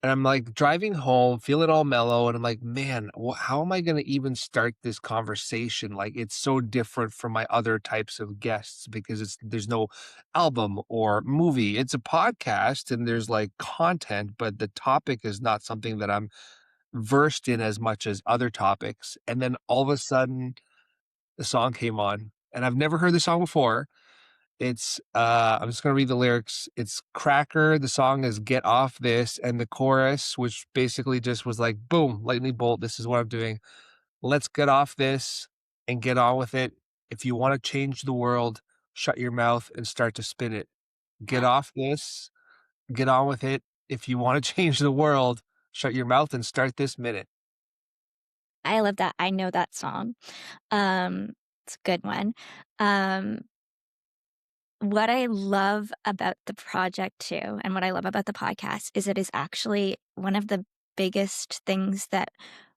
And I'm like driving home, feeling all mellow, and I'm like, man, how am I going to even start this conversation? Like, it's so different from my other types of guests because there's no album or movie. It's a podcast and there's like content, but the topic is not something that I'm versed in as much as other topics. And then all of a sudden, the song came on, and I've never heard the song before. It's, I'm just gonna read the lyrics. It's Cracker, the song is Get Off This, and the chorus, which basically just was like, boom, lightning bolt, this is what I'm doing. Let's get off this and get on with it. If you wanna change the world, shut your mouth and start to spin it. Get off this, get on with it. If you wanna change the world, shut your mouth and start this minute. I love that. I know that song. It's a good one. Um, what I love about the project too, and what I love about the podcast is it is actually one of the biggest things that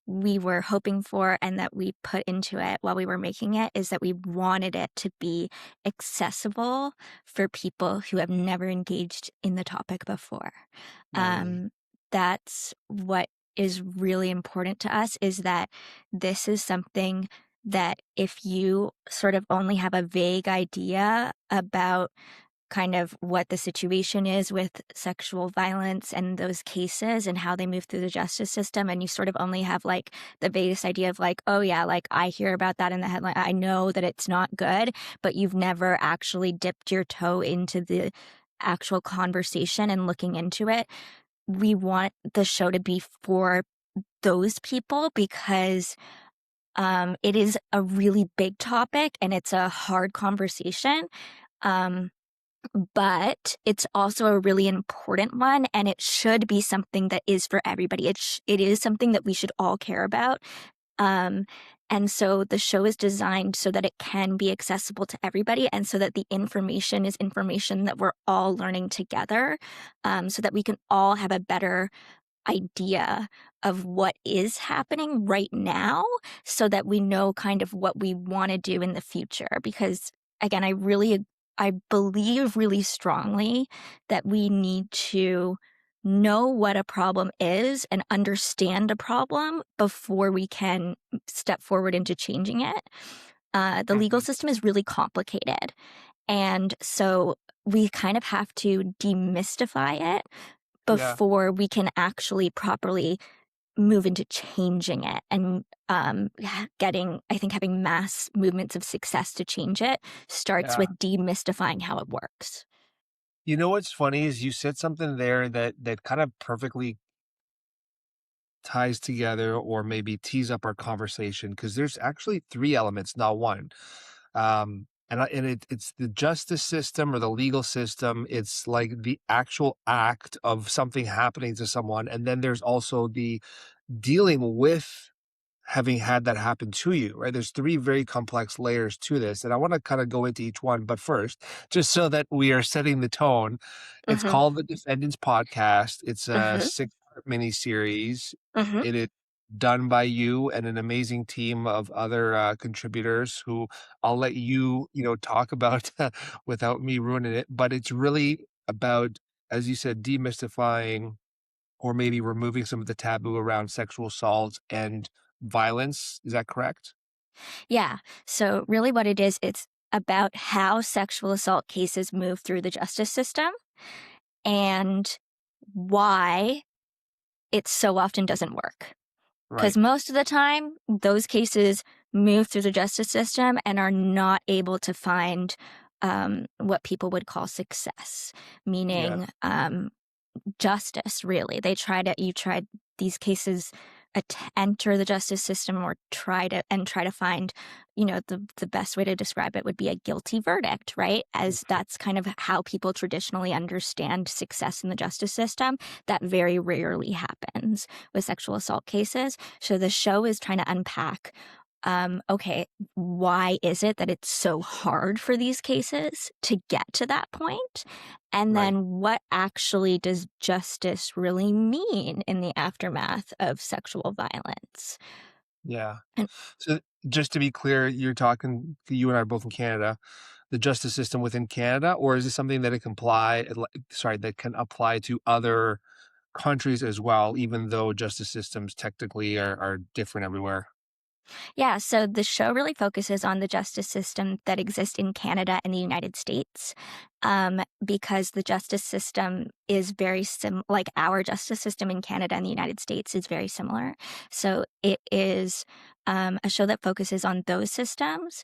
we were hoping for and that we put into it while we were making it is that we wanted it to be accessible for people who have never engaged in the topic before. Mm, That's what is really important to us is that this is something that if you sort of only have a vague idea about kind of what the situation is with sexual violence and those cases and how they move through the justice system, and you sort of only have like the vaguest idea of like, oh yeah, like I hear about that in the headline, I know that it's not good, but you've never actually dipped your toe into the actual conversation and looking into it. We want the show to be for those people because it is a really big topic and it's a hard conversation. Um, but it's also a really important one, and it should be something that is for everybody. It is something that we should all care about. Um, and so the show is designed so that it can be accessible to everybody and so that the information is information that we're all learning together, so that we can all have a better idea of what is happening right now so that we know kind of what we want to do in the future. Because again, I believe really strongly that we need to know what a problem is and understand a problem before we can step forward into changing it. The legal mhm. system is really complicated. And so we kind of have to demystify it Yeah. before we can actually properly move into changing it and I think having mass movements of success to change it starts Yeah. with demystifying how it works. You know what's funny is you said something there that kind of perfectly ties together or maybe tees up our conversation because there's actually three elements, not one. It's the justice system or the legal system. It's like the actual act of something happening to someone, and then there's also the dealing with having had that happen to you, right? There's three very complex layers to this, and I want to kind of go into each one. But first, just so that we are setting the tone, it's Mhm, called the Defendants Podcast. It's a mhm, 6-part miniseries. mhm. It is done by you and an amazing team of other contributors who I'll let you, talk about without me ruining it. But it's really about, as you said, demystifying or maybe removing some of the taboo around sexual assault and violence. Is that correct? Yeah, so really what it is, it's about how sexual assault cases move through the justice system and why it so often doesn't work. Because Right. most of the time, those cases move through the justice system and are not able to find what people would call success, Yeah. meaning justice, really. You tried these cases enter the justice system or try to find, the best way to describe it would be a guilty verdict, right? As that's kind of how people traditionally understand success in the justice system. That very rarely happens with sexual assault cases. So the show is trying to unpack okay, why is it that it's so hard for these cases to get to that point? And Right. then what actually does justice really mean in the aftermath of sexual violence? Yeah. And So just to be clear, you're talking you and I are both in Canada, the justice system within Canada, or is this something that it can apply that can apply to other countries as well, even though justice systems technically are different everywhere? Yeah, so the show really focuses on the justice system that exists in Canada and the United States, because the justice system is very like our justice system in Canada and the United States is very similar. So it is a show that focuses on those systems.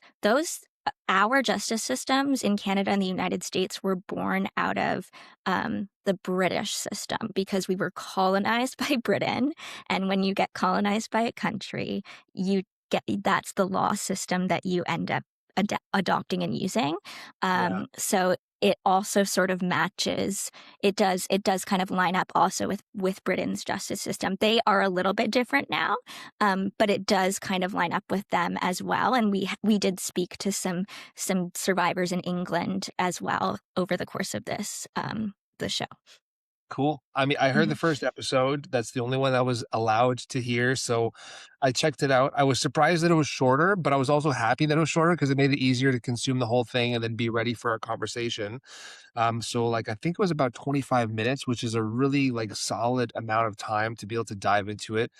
Our justice systems in Canada and the United States were born out of the British system because we were colonized by Britain. And when you get colonized by a country, you that's the law system that you end up adopting and using. Yeah. So it also sort of matches. It does kind of line up also with Britain's justice system. They are a little bit different now, but it does kind of line up with them as well. And we did speak to some survivors in England as well over the course of the show. Cool. I mean, I heard the Mhm. first episode. That's the only one I was allowed to hear, so I checked it out. I was surprised that it was shorter, but I was also happy that it was shorter because it made it easier to consume the whole thing and then be ready for a conversation. So like I think it was about 25 minutes, which is a really like solid amount of time to be able to dive into it.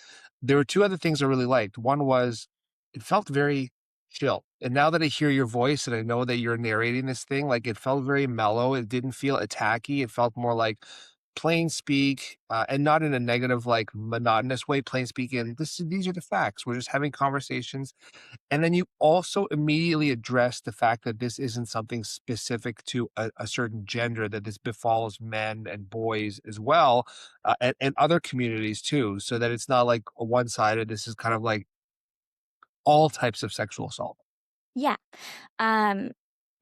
There were two other things I really liked. One was it felt very chill. And now that I hear your voice and I know that you're narrating this thing, like it felt very mellow. It didn't feel attacky. It felt more like plain speak, and not in a negative, like monotonous way. Plain speak, and these are the facts. We're just having conversations, and then you also immediately address the fact that this isn't something specific to a certain gender, that this befalls men and boys as well, and other communities too, so that it's not like a one-sided. This is kind of like all types of sexual assault. Yeah. Um,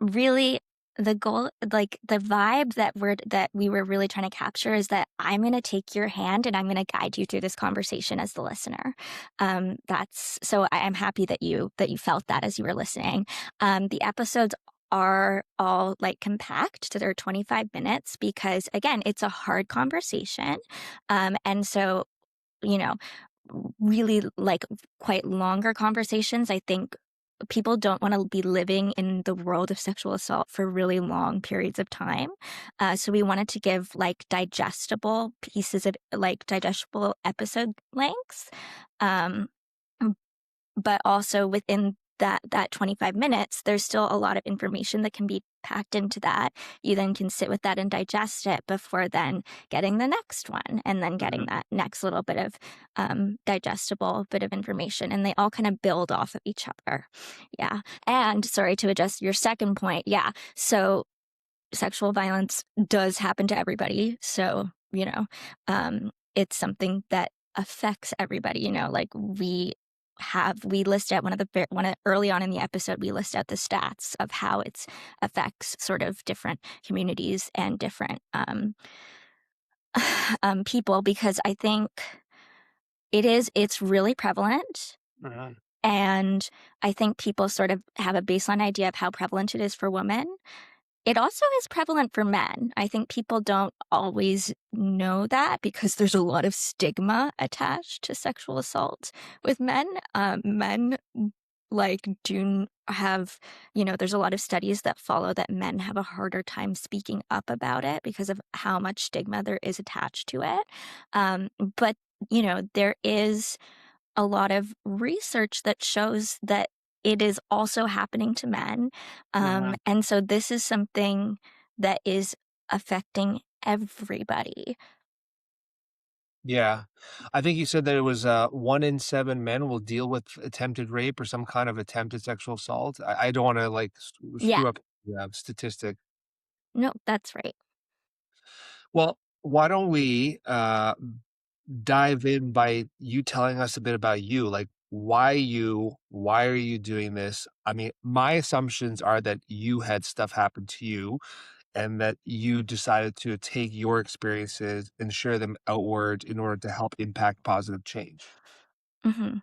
really the goal, like the vibe that we were really trying to capture is that I'm going to take your hand and I'm going to guide you through this conversation as the listener. That's so I'm happy that you felt that as you were listening. The episodes are all like compact, so they're 25 minutes because again, it's a hard conversation. And so, you know, really like quite longer conversations, I think people don't want to be living in the world of sexual assault for really long periods of time. So we wanted to give like digestible pieces of like digestible episode lengths. Um, but also within that 25 minutes, there's still a lot of information that can be packed into that. You then can sit with that and digest it before then getting the next one and then getting Mhm. that next little bit of digestible bit of information. And they all kind of build off of each other. Yeah. And sorry to address your second point. Yeah. So sexual violence does happen to everybody. So, it's something that affects everybody, like we list out early on in the episode, we list out the stats of how it affects sort of different communities and different people, because I think it's really prevalent. Mhm. And I think people sort of have a baseline idea of how prevalent it is for women. It also is prevalent for men. I think people don't always know that because there's a lot of stigma attached to sexual assault with men. Men like do have, there's a lot of studies that follow that men have a harder time speaking up about it because of how much stigma there is attached to it. But, there is a lot of research that shows that it is also happening to men. Mhm. And so this is something that is affecting everybody. Yeah. I think you said that it was, 1 in 7 men will deal with attempted rape or some kind of attempted sexual assault. I don't wanna, like, Yeah, screw up the, statistic. no, that's right. Well, why don't we, dive in by you telling us a bit about you, like, why you? Why are you doing this? I mean, my assumptions are that you had stuff happen to you and that you decided to take your experiences and share them outward in order to help impact positive change. hmm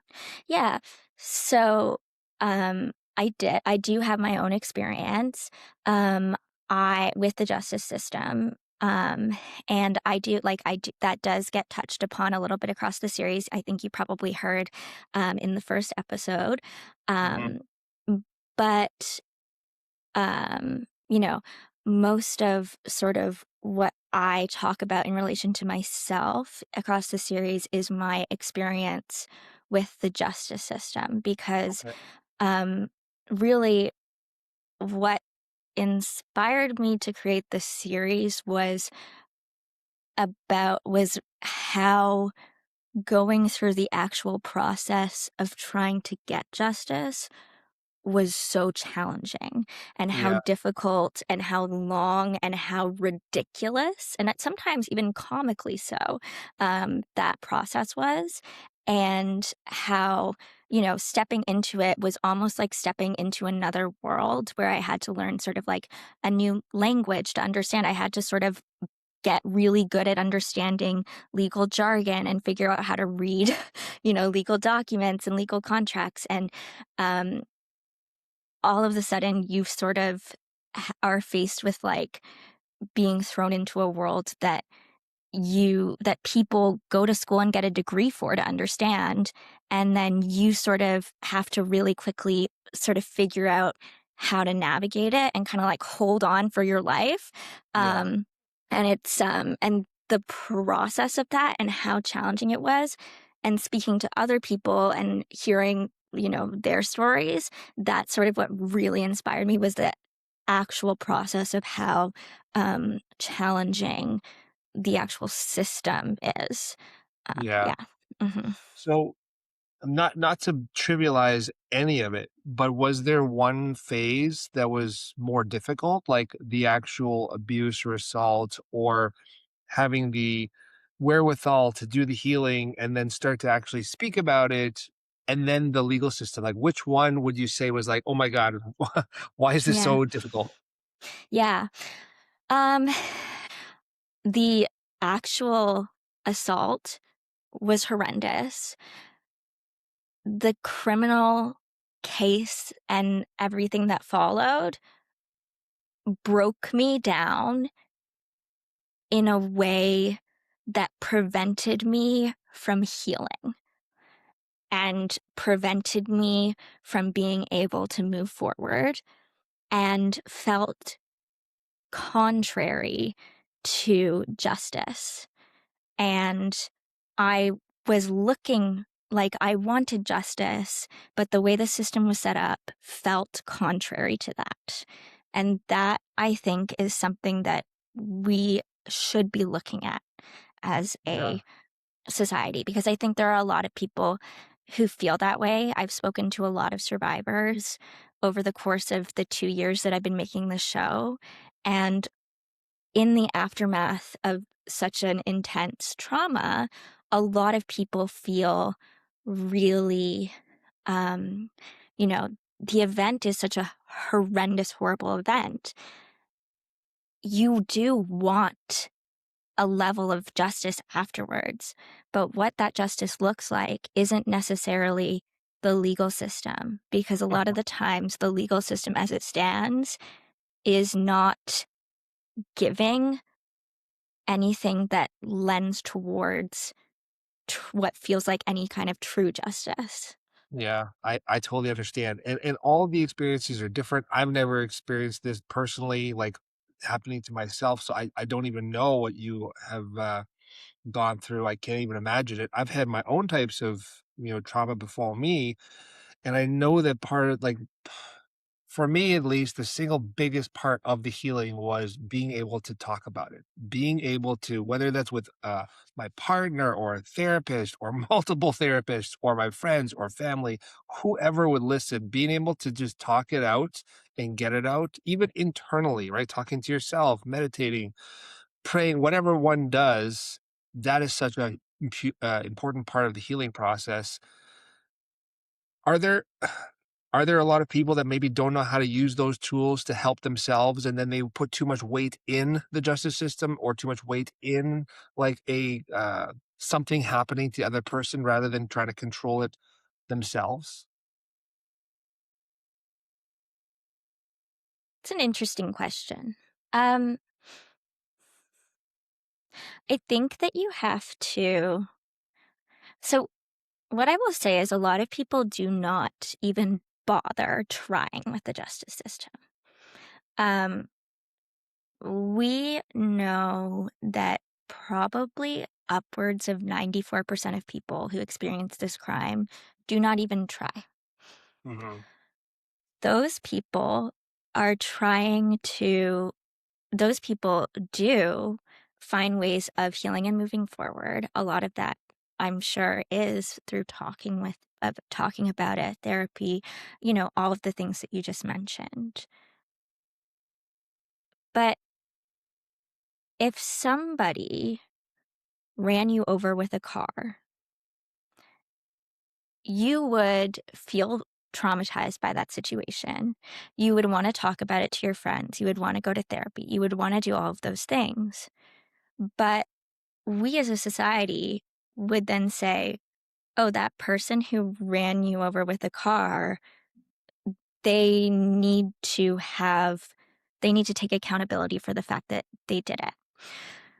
Yeah. So, I do have my own experience, I with the justice system. And that does get touched upon a little bit across the series. I think you probably heard, in the first episode. Mhm. Um, but, you know, most of sort of what I talk about in relation to myself across the series is my experience with the justice system because Okay. um, really what inspired me to create the series was how going through the actual process of trying to get justice was so challenging and how Yeah. difficult and how long and how ridiculous and sometimes even comically so that process was and how stepping into it was almost like stepping into another world where I had to learn sort of like a new language to understand. I had to sort of get really good at understanding legal jargon and figure out how to read legal documents and legal contracts and um, all of a sudden you sort of are faced with like being thrown into a world that people go to school and get a degree for to understand, and then you sort of have to really quickly sort of figure out how to navigate it and kind of like hold on for your life. Yeah. And the process of that and how challenging it was, and speaking to other people and hearing their stories, that's sort of what really inspired me was the actual process of how challenging the actual system is. Yeah. Yeah. Mhm. So not to trivialize any of it, but was there one phase that was more difficult, like the actual abuse or assault, or having the wherewithal to do the healing and then start to actually speak about it, and then the legal system? Like, which one would you say was like, "Oh my god, why is this Yeah. so difficult?" Yeah. Um, the actual assault was horrendous. The criminal case and everything that followed broke me down in a way that prevented me from healing and prevented me from being able to move forward and felt contrary to justice. And I was looking like I wanted justice, but the way the system was set up felt contrary to that. And that, I think, is something that we should be looking at as Yeah. a society, because I think there are a lot of people who feel that way. I've spoken to a lot of survivors over the course of the 2 years that I've been making the show. And in the aftermath of such an intense trauma, a lot of people feel really, um, you know, the event is such a horrendous, horrible event. You do want a level of justice afterwards. But what that justice looks like isn't necessarily the legal system, because a lot of the times the legal system as it stands is not giving anything that lends towards what feels like any kind of true justice. Yeah, I totally understand, and all the experiences are different. I've never experienced this personally, like, happening to myself, so I don't even know what you have, gone through. I can't even imagine it. I've had my own types of, trauma befall me, and I know that part of, like, for me at least, the single biggest part of the healing was being able to talk about it, being able to, whether that's with my partner or a therapist or multiple therapists or my friends or family, whoever would listen, being able to just talk it out and get it out, even internally, right? Talking to yourself, meditating, praying, whatever one does, that is such a important part of the healing process. Are there are there a lot of people that maybe don't know how to use those tools to help themselves, and then they put too much weight in the justice system or too much weight in, like, a, something happening to the other person rather than trying to control it themselves? It's an interesting question. Um, I think that you have to. So, what I will say is a lot of people do not even bother trying with the justice system. Um, We know that probably upwards of 94% of people who experience this crime do not even try. Mhm. Those people are trying to those people do find ways of healing and moving forward. A lot of that, I'm sure, is through talking about it, therapy, all of the things that you just mentioned. But if somebody ran you over with a car, you would feel traumatized by that situation. You would want to talk about it to your friends. You would want to go to therapy. You would want to do all of those things. But we as a society would then say, oh, that person who ran you over with a car, they need to have, they need to take accountability for the fact that they did it.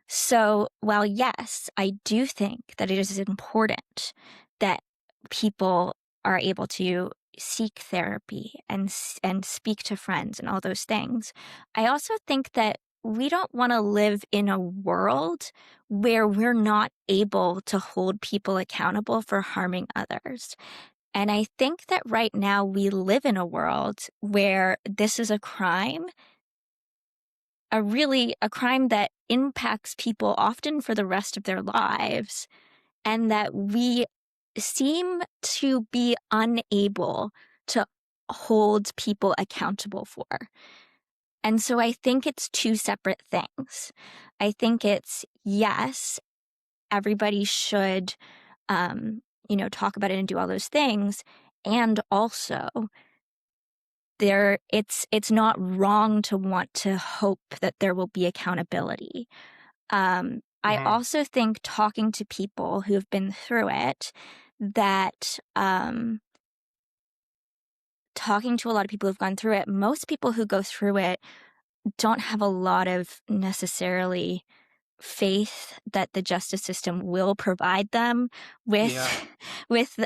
So while yes, I do think that it is important that people are able to seek therapy and speak to friends and all those things, I also think that we don't want to live in a world where we're not able to hold people accountable for harming others. And I think that right now we live in a world where this is a crime, a crime that impacts people often for the rest of their lives, and that we seem to be unable to hold people accountable for. And so I think it's two separate things. I think it's, yes, everybody should, talk about it and do all those things. And also, it's not wrong to want to hope that there will be accountability. I Mhm. also think talking to people who have been through it, that talking to a lot of people who've gone through it, most people who go through it don't have a lot of necessarily faith that the justice system will provide them with Yeah. with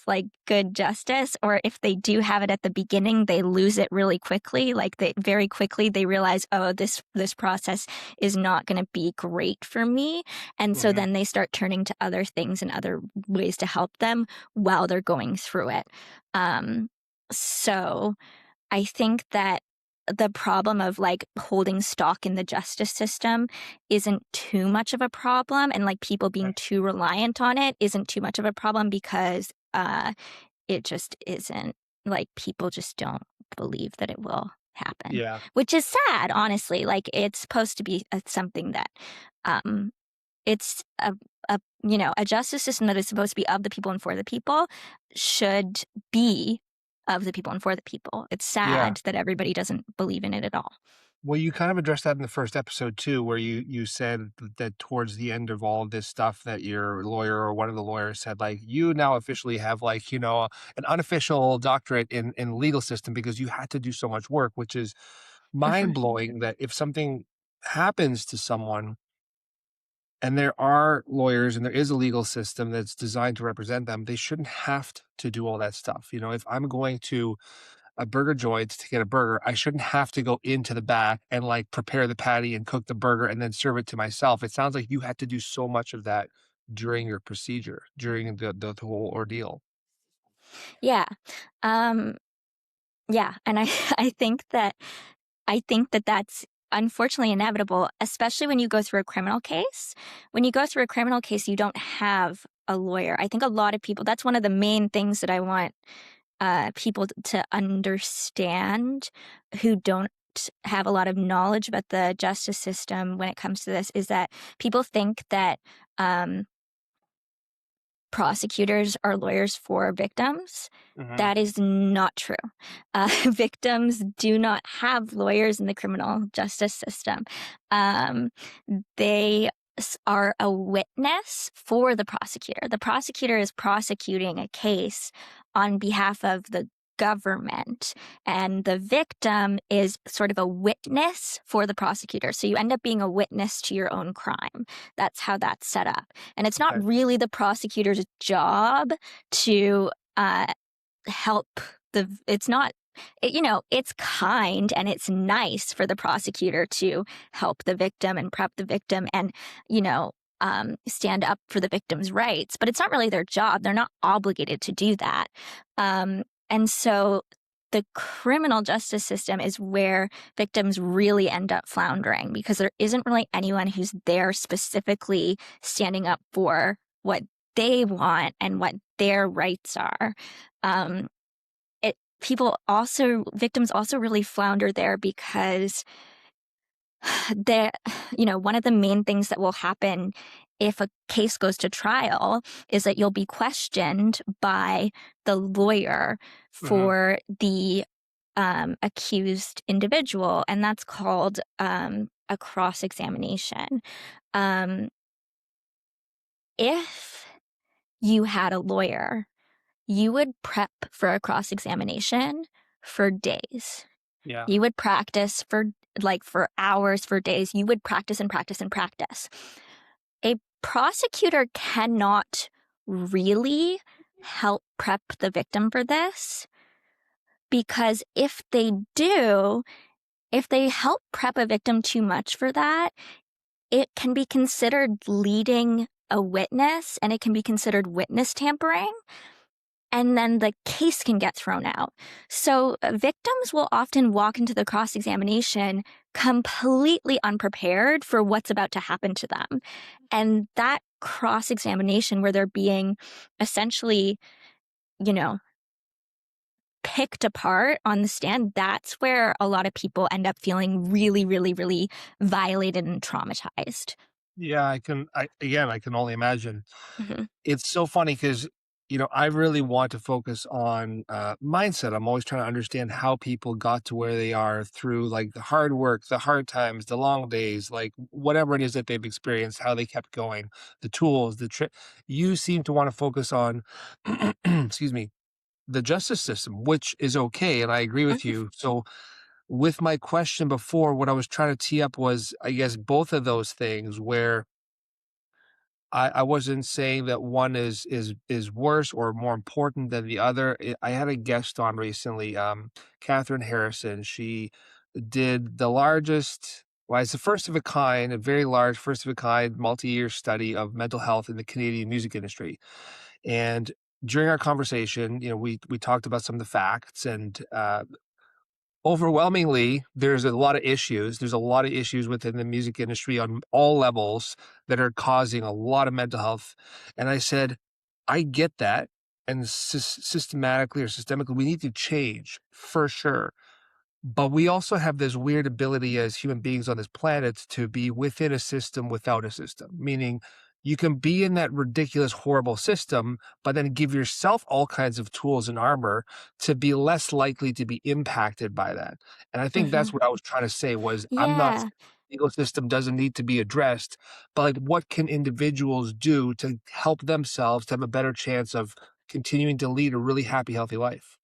like good justice, or if they do have it at the beginning, they lose it really quickly. Like they very quickly they realize, oh, this process is not going to be great for me, and so Mhm. then they start turning to other things and other ways to help them while they're going through it. So I think that the problem of like holding stock in the justice system isn't too much of a problem, and like people being Right. too reliant on it isn't too much of a problem, because it just isn't, like people just don't believe that it will happen, Yeah. which is sad, honestly. Like it's supposed to be something that um it's a justice system that is supposed to be of the people and for the people should be of the people and for the people. It's Yeah. sad that everybody doesn't believe in it at all. Well, you kind of addressed that in the first episode too, where you said that towards the end of all of this stuff that your lawyer or one of the lawyers said, like, you now officially have like, an unofficial doctorate in legal system because you had to do so much work, which is mind blowing that if something happens to someone and there are lawyers and there is a legal system that's designed to represent them, they shouldn't have to do all that stuff. If I'm going to a burger joint to get a burger, I shouldn't have to go into the back and like prepare the patty and cook the burger and then serve it to myself. It sounds like you had to do so much of that during your procedure, during the whole ordeal. Yeah. Um, yeah. And I think that that's unfortunately inevitable, especially when you go through a criminal case. When you go through a criminal case, you don't have a lawyer. I think a lot of people, that's one of the main things that I want people to understand who don't have a lot of knowledge about the justice system when it comes to this, is that people think that um, prosecutors are lawyers for victims. Hmm. That is not true. Victims do not have lawyers in the criminal justice system. Um, they are a witness for the prosecutor. The prosecutor is prosecuting a case on behalf of the government, and the victim is sort of a witness for the prosecutor. So you end up being a witness to your own crime. That's how that's set up. And it's not Okay. really the prosecutor's job to help it's not it's kind and it's nice for the prosecutor to help the victim and prep the victim and, stand up for the victim's rights, but it's not really their job. They're not obligated to do that. And so the criminal justice system is where victims really end up floundering because there isn't really anyone who's there specifically standing up for what they want and what their rights are. Um, Victims also really flounder there because one of the main things that will happen if a case goes to trial is that you'll be questioned by the lawyer Mhm. for the accused individual, and that's called a cross-examination. Um, if you had a lawyer, you would prep for a cross-examination for days. Yeah. You would practice for hours, for days. You would practice and practice and practice. A prosecutor cannot really help prep the victim for this because if they help prep a victim too much for that, it can be considered leading a witness and it can be considered witness tampering. And then the case can get thrown out. So victims will often walk into the cross-examination completely unprepared for what's about to happen to them. And that cross-examination where they're being essentially, you know, picked apart on the stand, that's where a lot of people end up feeling really, really, really violated and traumatized. Yeah, I can only imagine. Mhm. It's so funny because, I really want to focus on, mindset. I'm always trying to understand how people got to where they are through, like, the hard work, the hard times, the long days, like, whatever it is that they've experienced, how they kept going, the tools, the trick. You seem to wanna focus on, excuse me, the justice system, which is okay, and I agree with Mhm. you. So, with my question before, what I was trying to tee up was, I guess, both of those things where I wasn't saying that one is worse or more important than the other. I had a guest on recently, Catherine Harrison. She did the largest, well, it's the first of a kind, a very large first of a kind multi-year study of mental health in the Canadian music industry. And during our conversation, we talked about some of the facts, and overwhelmingly, there's a lot of issues. There's a lot of issues within the music industry on all levels that are causing a lot of mental health. And I said, I get that. And systematically or systemically, we need to change for sure. But we also have this weird ability as human beings on this planet to be within a system without a system, meaning you can be in that ridiculous, horrible system, but then give yourself all kinds of tools and armor to be less likely to be impacted by that. And I think that's Mhm. what I was trying to say was I'm not saying Yeah. the legal system doesn't need to be addressed, but like what can individuals do to help themselves to have a better chance of continuing to lead a really happy, healthy life?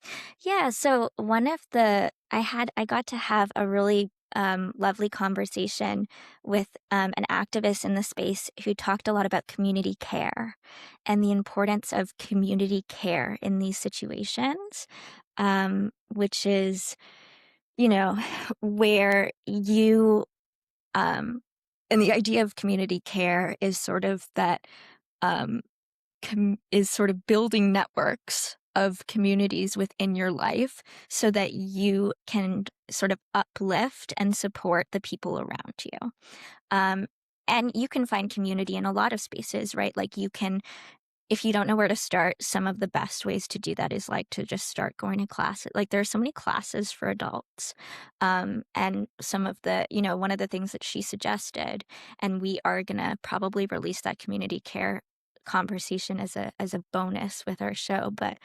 Yeah, so I got to have a really lovely conversation with an activist in the space who talked a lot about community care and the importance of community care in these situations, which is, where um, and the idea of community care is sort of that um, is sort of building networks of communities within your life so that you can sort of uplift and support the people around you. Um, and you can find community in a lot of spaces, right? Like if you don't know where to start, some of the best ways to do that is like to just start going to classes. Like there are so many classes for adults. And some of one of the things that she suggested, and we are going to probably release that community care conversation as a bonus with our show. But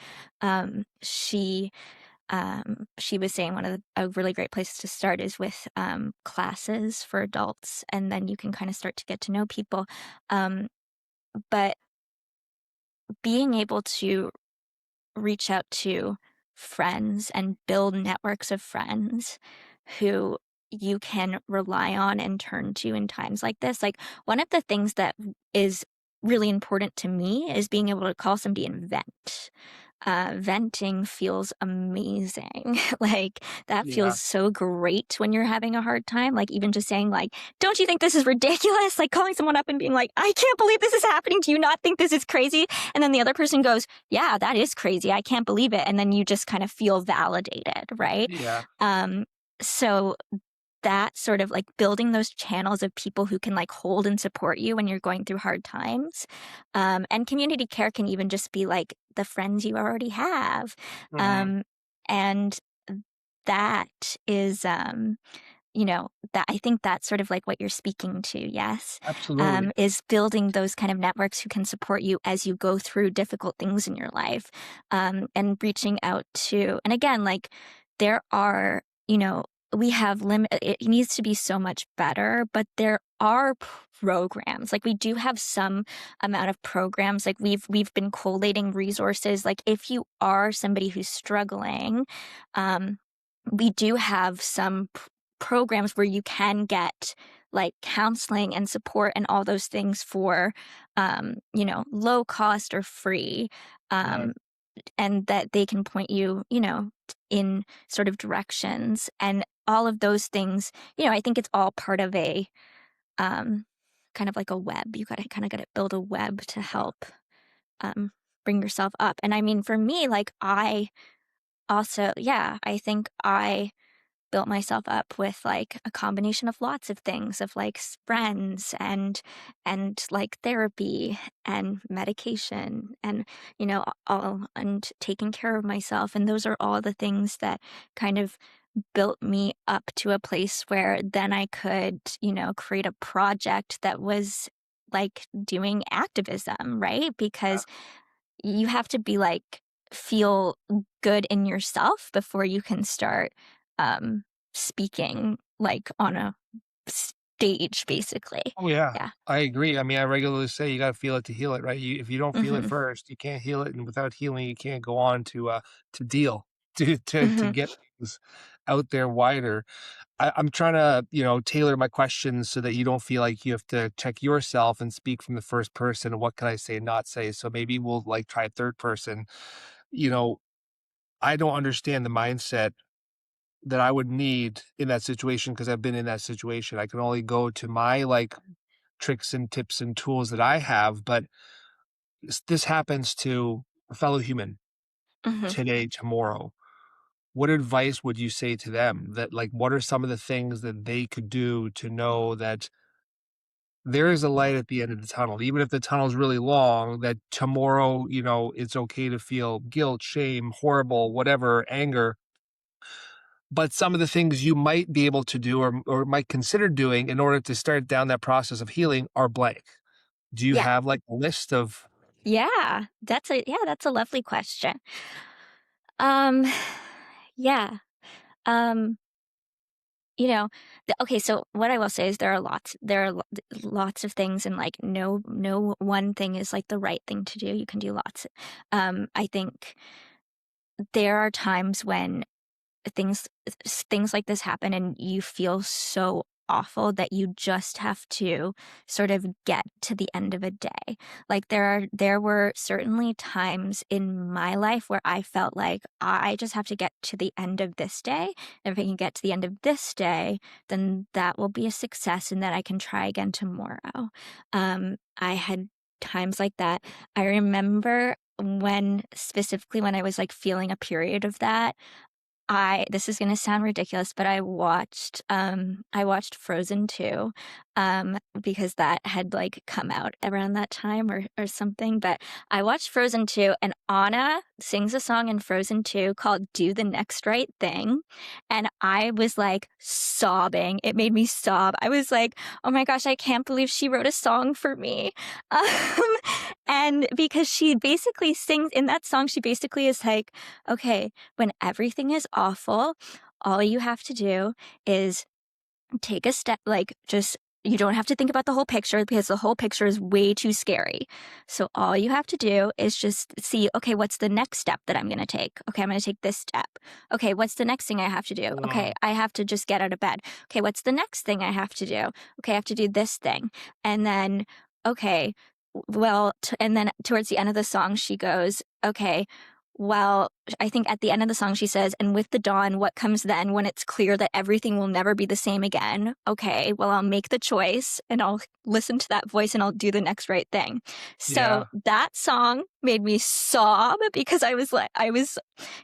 she was saying a really great place to start is with classes for adults. And then you can kind of start to get to know people. But being able to reach out to friends and build networks of friends who you can rely on and turn to in times like this. Like one of the things that is really important to me is being able to call somebody and vent. venting feels amazing. Like, that Yeah. feels so great when you're having a hard time. Like, even just saying, like, "Don't you think this is ridiculous?" Like, calling someone up and being like, "I can't believe this is happening. Do you not think this is crazy?" And then the other person goes, "Yeah, that is crazy. I can't believe it." And then you just kind of feel validated, right? Yeah. Um, so that sort of like building those channels of people who can like hold and support you when you're going through hard times. And community care can even just be like the friends you already have. Mhm. Um, and that is, that I think that's sort of like what you're speaking to, yes, Absolutely. is building those kind of networks who can support you as you go through difficult things in your life, and reaching out to, and again, like there are, we have limit. It needs to be so much better, but there are programs. Like we do have some amount of programs. Like we've been collating resources. Like if you are somebody who's struggling, um, we do have some programs where you can get like counseling and support and all those things for, low cost or free. Right. Um, and that they can point you, in sort of directions and all of those things. I think it's all part of a, um, kind of like a web. You got to build a web to help, um, bring yourself up. And I mean, for me, like I also, yeah, I think I built myself up with like a combination of lots of things of like friends and like therapy and medication and all and taking care of myself, and those are all the things that kind of built me up to a place where then I could create a project that was like doing activism, right? Yeah. Because you have to be like feel good in yourself before you can start, um, speaking like on a stage, basically. Oh, yeah. Yeah. I agree. I mean, I regularly say you gotta feel it to heal it, right? If you don't feel it Mhm. first, you can't heal it, and without healing, you can't go on to deal, to Mhm. get things out there wider. I'm trying to, tailor my questions so that you don't feel like you have to check yourself and speak from the first person, what can I say, not say? So maybe we'll, like, try third person. You know, I don't understand the mindset that I would need in that situation because 'cause I've been in that situation. I can only go to my, like, tricks and tips and tools that I have, but this happens to a fellow human Mhm. today, tomorrow. What advice would you say to them that, like, what are some of the things that they could do to know that there is a light at the end of the tunnel, even if the tunnel's really long, that tomorrow, it's okay to feel guilt, shame, horrible, whatever, anger. But some of the things you might be able to do or might consider doing in order to start down that process of healing are blank. Do you Yeah. have like a list of That's a lovely question. Um, yeah. Um, you know, okay, so what I will say is there are lots of things, and like no one thing is like the right thing to do. You can do lots. I think there are times when things things like this happen and you feel so awful that you just have to sort of get to the end of a day. Like there were certainly times in my life where I felt like I just have to get to the end of this day. If I can get to the end of this day, then that will be a success and that I can try again tomorrow. I had times like that. I remember specifically when I was like feeling a period of that, I this is gonna sound ridiculous, but I watched Frozen 2, because that had, like, come out around that time or something, but I watched Frozen 2, and Anna sings a song in Frozen 2 called "Do the Next Right Thing," and I was, like, sobbing. It made me sob. I was like, "Oh my gosh, I can't believe she wrote a song for me." Um, and because she basically sings in that song, she basically is like, "Okay, when everything is awful, all you have to do is take a step, like, just you don't have to think about the whole picture because the whole picture is way too scary. So all you have to do is just see, okay, what's the next step that I'm going to take? Okay, I'm going to take this step. Okay, what's the next thing I have to do? Okay, Mm, I have to just get out of bed. Okay, what's the next thing I have to do? Okay, I have to do this thing. And then, okay, well, and then towards the end of the song, she goes, okay, well, I think at the end of the song she says, "And with the dawn, what comes then when it's clear that everything will never be the same again? Okay, well, I'll make the choice and I'll listen to that voice and I'll do the next right thing." So Yeah. that song made me sob because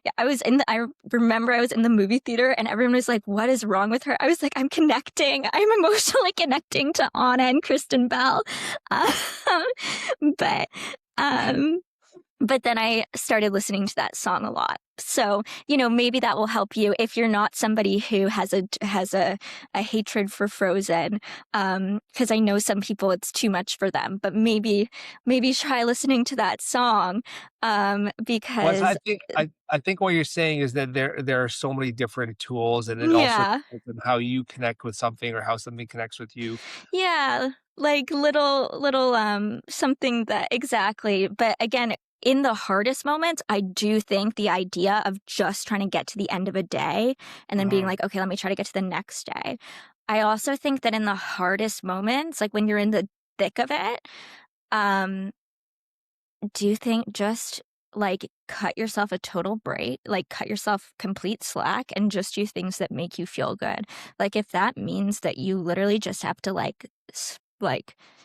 yeah, I remember I was in the movie theater and everyone was like, "What is wrong with her?" I was like, "I'm connecting. I'm emotionally connecting to Anna and Kristen Bell." Um, but, um, but then I started listening to that song a lot. So, maybe that will help you if you're not somebody who has a hatred for Frozen. Because I know some people it's too much for them, but maybe try listening to that song. Well, Because I think what you're saying is that there are so many different tools, and it also yeah, depends on how you connect with something or how something connects with you. yeah, like little something that exactly. But again, in the hardest moments, I do think the idea of just trying to get to the end of a day and then being Mhm. like, okay, let me try to get to the next day. I also think that in the hardest moments, like when you're in the thick of it, um, do you think just like cut yourself a total break, like cut yourself complete slack and just do things that make you feel good? Like if that means that you literally just have to like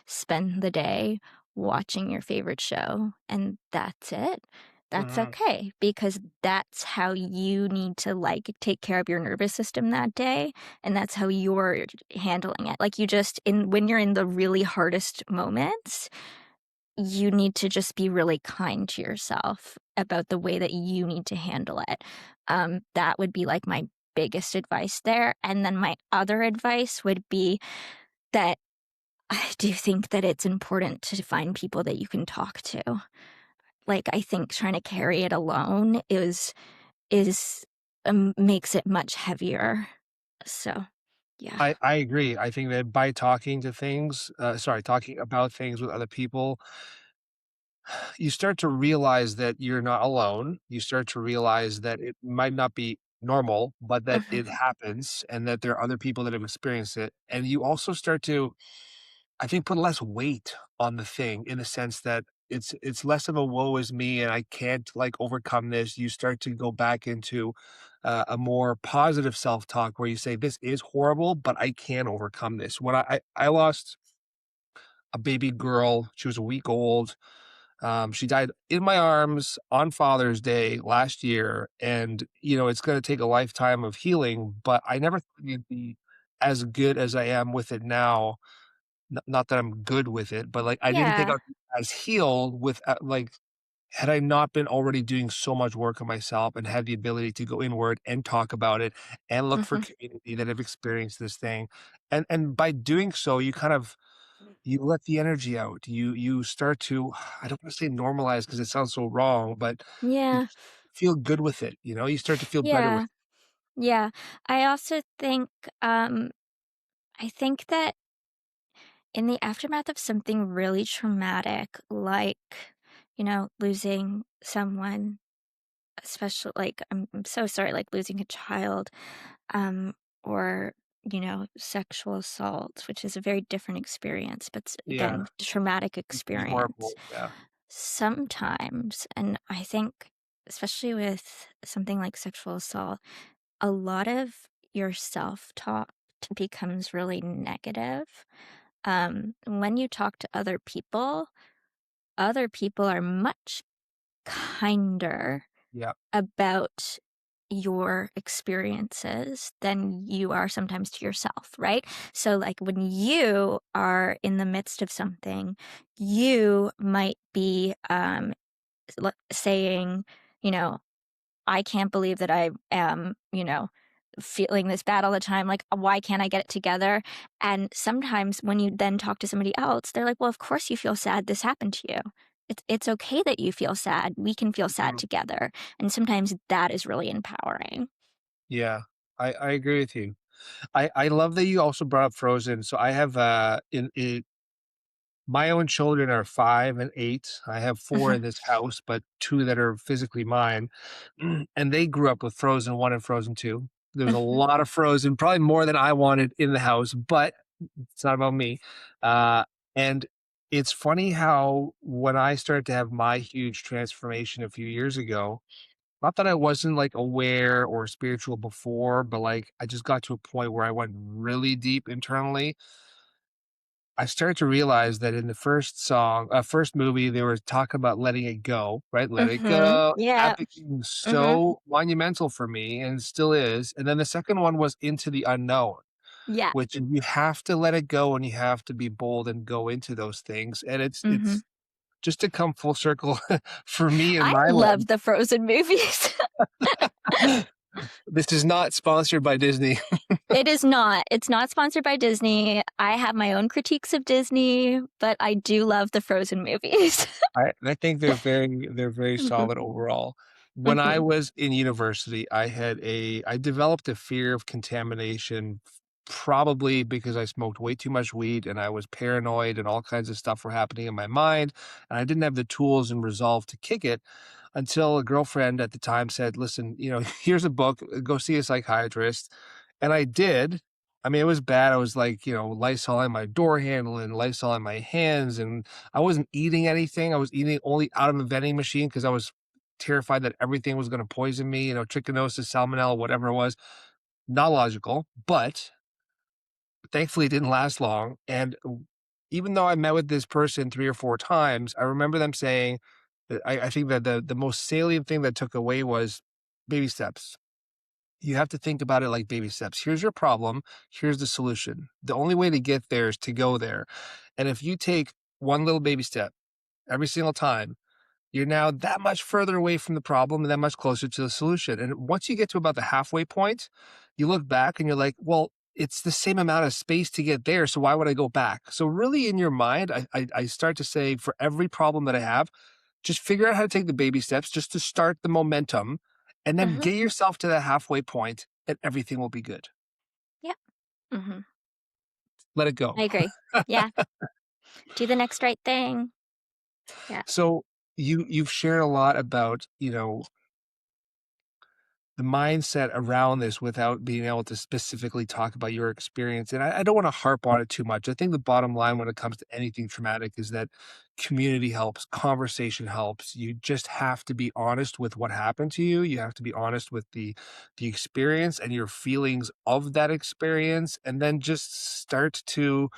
spend the day watching your favorite show and that's it. That's Mhm. okay because that's how you need to like take care of your nervous system that day and that's how you're handling it. Like you just in when you're in the really hardest moments, you need to just be really kind to yourself about the way that you need to handle it. That would be like my biggest advice there. And then my other advice would be that I do think that it's important to find people that you can talk to. Like I think trying to carry it alone is makes it much heavier. So yeah. I agree. I think that by talking about things with other people, you start to realize that you're not alone. You start to realize that it might not be normal, but that it happens and that there are other people that have experienced it. And you also start to, I think, put less weight on the thing in the sense that it's less of a woe is me and I can't like overcome this. You start to go back into a more positive self-talk where you say, this is horrible, but I can overcome this. When I lost a baby girl, she was a week old. She died in my arms on Father's Day last year, and, it's gonna take a lifetime of healing, but I never thought it'd be as good as I am with it now. Not that I'm good with it, but, like, I didn't think I Yeah. was as healed with, had I not been already doing so much work on myself and had the ability to go inward and talk about it and look for Hmm. community that have experienced this thing, and by doing so, you let the energy out. You start to I don't wanna say normalize because it sounds so wrong, but you Yeah. just feel good with it, you start to feel better with Yeah. Yeah. I also think um I think that in the aftermath of something really traumatic, like, losing someone, especially like I'm so sorry, like losing a child, or, sexual assault, which is a very different experience, but Yeah, again, traumatic equally experience. horrible, yeah. Sometimes, and I think, especially with something like sexual assault, a lot of your self talk becomes really negative. When you talk to other people are much kinder Yeah, about your experiences than you are sometimes to yourself, right? So, like, when you are in the midst of something, you might be saying, you know, I can't believe that I am, feeling this bad all the time. Like, why can't I get it together? And sometimes when you then talk to somebody else, they're like, well, of course you feel sad. This happened to you. It's okay that you feel sad. We can feel sad mhm, together. And sometimes that is really empowering. yeah. I agree with you. I love that you also brought up Frozen. So I have, in my own children are 5 and 8. I have 4 in this house, but 2 that are physically mine, and they grew up with Frozen 1 and Frozen 2. There's a lot of Frozen, probably more than I wanted in the house, but it's not about me. And It's funny how when I started to have my huge transformation a few years ago, not that I wasn't, like, aware or spiritual before, but, like, I just got to a point where I went really deep internally. I started to realize that in the first movie, they were talking about letting it go, right? Let it Mhm. go. That Yeah. became Mhm. so monumental for me and still is. And then the second one was Into the Unknown, Yeah. which you have to let it go and you have to be bold and go into those things. And it's Mhm. just to come full circle for me in I my life. love the Frozen movies. This is not sponsored by Disney. It is not. It's not sponsored by Disney. I have my own critiques of Disney, but I do love the Frozen movies. I think they're very Mhm. solid overall. When I Mhm. was in university, I developed a fear of contamination, probably because I smoked way too much weed and I was paranoid and all kinds of stuff were happening in my mind, and I didn't have the tools and resolve to kick it until a girlfriend at the time said, "Listen, here's a book, go see a psychiatrist." And I did. I mean, it was bad. I was like, Lysol my door handle and Lysol my hands, and I wasn't eating anything. I was eating only out of a vending machine because I was terrified that everything was gonna poison me, trichinosis, salmonella, whatever it was. Not logical, but thankfully it didn't last long, and even though I met with this person 3 or 4 times, I remember them saying that I think that the most salient thing that took away was baby steps. You have to think about it like baby steps. Here's your problem, here's the solution. The only way to get there is to go there, and if you take one little baby step every single time, you're now that much further away from the problem and that much closer to the solution. And once you get to about the halfway point, you look back and you're like, well, it's the same amount of space to get there. So why would I go back? So really in your mind, I start to say for every problem that I have, just figure out how to take the baby steps just to start the momentum and then Mhm. get yourself to that halfway point and everything will be good. Yeah. Mhm. Let it I go. agree. Yeah. Do the next right thing. Yeah. So you've shared a lot about, the mindset around this without being able to specifically talk about your experience. And I don't want to harp on it too much. I think the bottom line when it comes to anything traumatic is that community helps, conversation helps. You just have to be honest with what happened to you. You have to be honest with the experience and your feelings of that experience, and then just start to,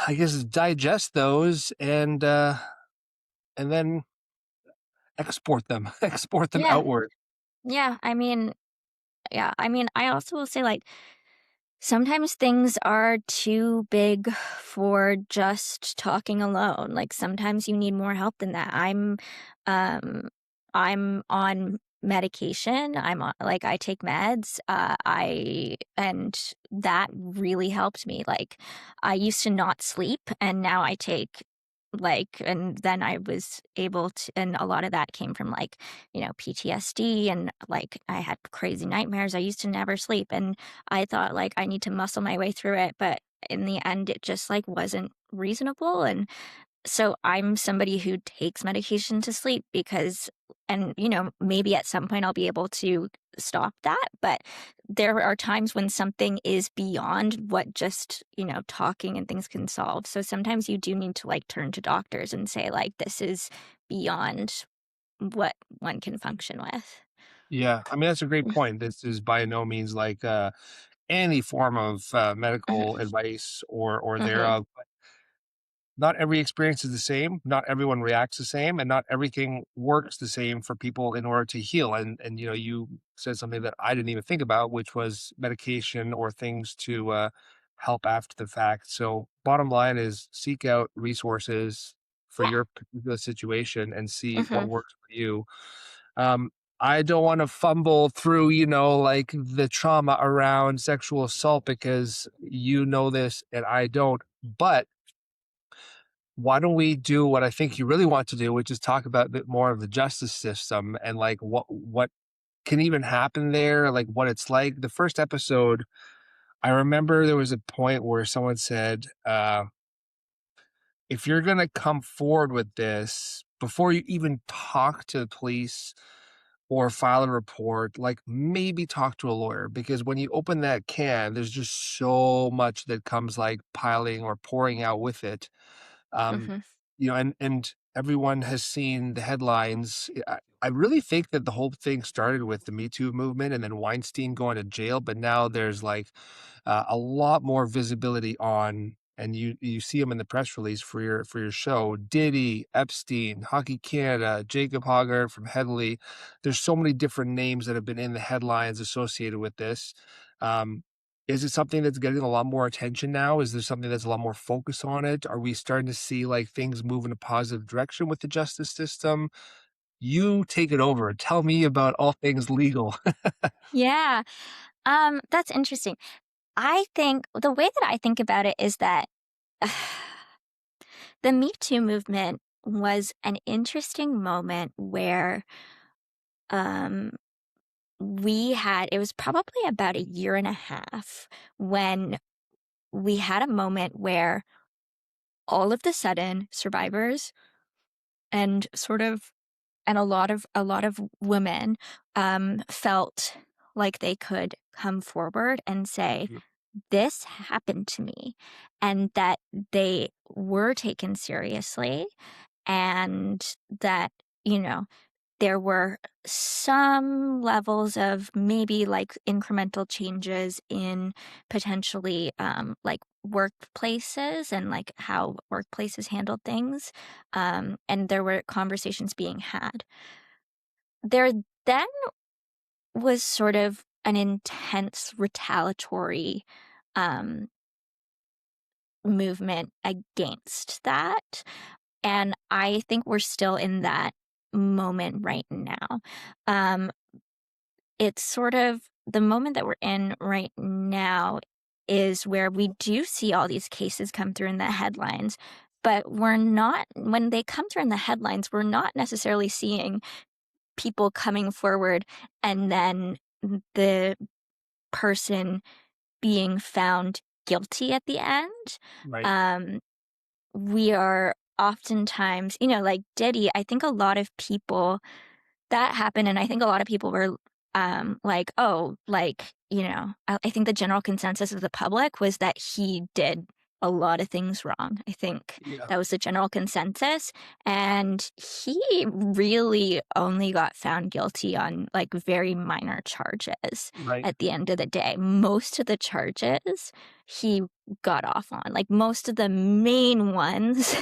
I guess, digest those and then export them, export them Yeah. outward. Yeah. I mean, I also will say, like, sometimes things are too big for just talking alone. Like, sometimes you need more help than that. Um I'm on medication. I take meds. I and that really helped me. Like, I used to not sleep and now I take, and then I was able to, and a lot of that came from, like, PTSD, and, like, I had crazy nightmares. I used to never sleep, and I thought, like, I need to muscle my way through it, but in the end, it just, like, wasn't reasonable. And so I'm somebody who takes medication to sleep because, and, maybe at some point I'll be able to stop that, but there are times when something is beyond what just, talking and things can solve. So sometimes you do need to, like, turn to doctors and say, like, this is beyond what one can function with. Yeah, I mean, that's a great point. This is by no means like, any form of, Mhm, medical advice or mhm, thereof. Not every experience is the same, not everyone reacts the same, and not everything works the same for people in order to heal, and, you said something that I didn't even think about, which was medication or things to, help after the fact. So, bottom line is seek out resources for yeah, your particular situation and see what mhm, works for you. Um, I don't wanna fumble through, like, the trauma around sexual assault because you know this and I don't, but why don't we do what I think you really want to do, which is talk about a bit more of the justice system and, like, what can even happen there, like, what it's like. The first episode, I remember there was a point where someone said, "If you're gonna come forward with this, before you even talk to the police or file a report, like, maybe talk to a lawyer, because when you open that can, there's just so much that comes, like, piling or pouring out with it." Um, Mhm. and everyone has seen the headlines. I really think that the whole thing started with the Me Too movement and then Weinstein going to jail, but now there's like a lot more visibility on, and you see them in the press release for your show. Diddy, Epstein, Hockey Canada, Jacob Hogger from Headley. There's so many different names that have been in the headlines associated with this. Um, is it something that's getting a lot more attention now? Is there something that's a lot more focus on it? Are we starting to see like things move in a positive direction with the justice system? You take it over. Tell me about all things legal. Yeah. That's interesting. I think the way that I think about it is that the Me Too movement was an interesting moment where um, it was probably about a year and a half when we had a moment where all of the sudden survivors and a lot of women felt like they could come forward and say, Mm, this happened to me, and that they were taken seriously, and that, you know, there were some levels of maybe like incremental changes in potentially like workplaces and like how workplaces handled things. And there were conversations being had. There then was sort of an intense retaliatory um, movement against that. And I think we're still in that moment right now. Um, it's sort of the moment that we're in right now is where we do see all these cases come through in the headlines, but we're not, when they come through in the headlines, we're not necessarily seeing people coming forward and then the person being found guilty at the end. right. Um, we are oftentimes, like Diddy, I think a lot of people that happened, and I think a lot of people were like, oh, like, I think the general consensus of the public was that he did a lot of things wrong. I think Yeah. that was the general consensus. And he really only got found guilty on like very minor charges Right. at the end of the day. Most of the charges he got off on, like most of the main ones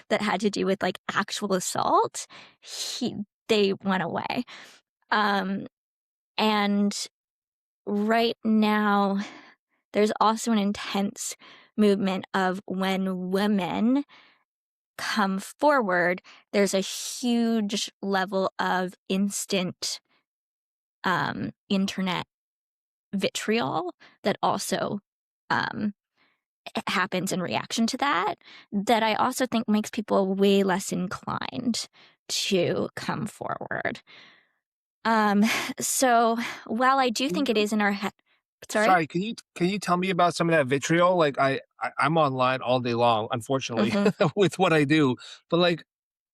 that had to do with like actual assault, they went away. Um, and right now, there's also an intense movement of when women come forward, there's a huge level of instant internet vitriol that also um, happens in reaction to that, that I also think makes people way less inclined to come forward. Um, so while I do Can think it you is in our head, sorry? Sorry, can you tell me about some of that vitriol? Like I'm online all day long, unfortunately, Hmm. with what I do. But like,